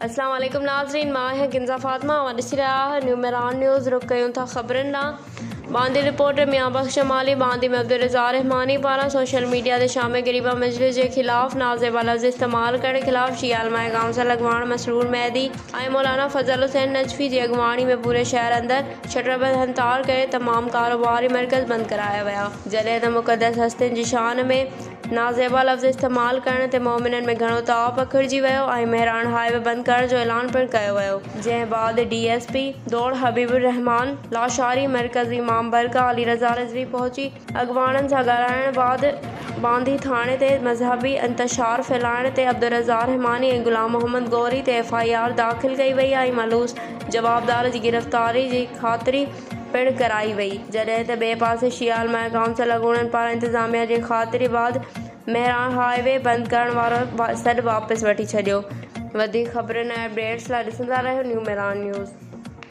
अस्सलाम वालेकुम नाज़रीन, मां है गिंजा फातिमा और ॾिसी रहा है न्यू मेरान न्यूज़। रुक कयूं था ख़बरनि ॾांहुं। बांदी रिपोर्टर मियां बख्श माली बांदी में अब्दुल रज़ाक रहमानी पारां सोशल मीडिया ते शाम गरीबा मजलिस जे ख़िलाफ़ नाज़ेबा लफ़्ज़ इस्तेमाल करण ख़िलाफ़ शिया अलमाए काउंसिल अॻवान मसरूर मेहदी ऐं मौलाना फज़ल हुसैन नजफ़ी जी अॻवानी में पूरे शहर अंदरि शटरबंद हंतार करे तमाम कारोबारी मर्कज़ बंदि कराया विया, जॾहिं त मुक़दस हस्तियुनि जी शान में नाज़ेबा लफ़्ज़ इस्तेमाल करण ते मोमिननि में घणो तनाव पखिड़िजी वियो ऐं मेहरान हाईवे बंदि करण जो ऐलान पिणु कयो वियो, जंहिं बादि DSP दौड़ हबीबुर रहमान लाशारी मर्कज़ी इमाम बरका अली रज़ा रिज़वी पहुची अॻवाननि सां ॻाल्हाइण बैदि बांदी थाणे ते मज़हबी इंतशार फैलाइण ते अब्दुल रज़ाक रहमानी ऐं ग़ुलाम मोहम्मद गौरी ते FIR दाख़िल कई वई ऐं मलूस जवाबदार जी गिरफ़्तारी जी ख़ातिरी पिणु कराई वई, जॾहिं त ॿिए पासे शिया अलमाए काउंसिल अॻूणनि पारां इंतिज़ामिया जी ख़ातिरी बैदि मेहरान हाईवे बंदि करण वारो सॾु वापसि वठी छॾियो। वधीक ख़बरुनि ऐं अपडेट्स लाइ ॾिसंदा रहियो न्यू मेरान न्यूज़।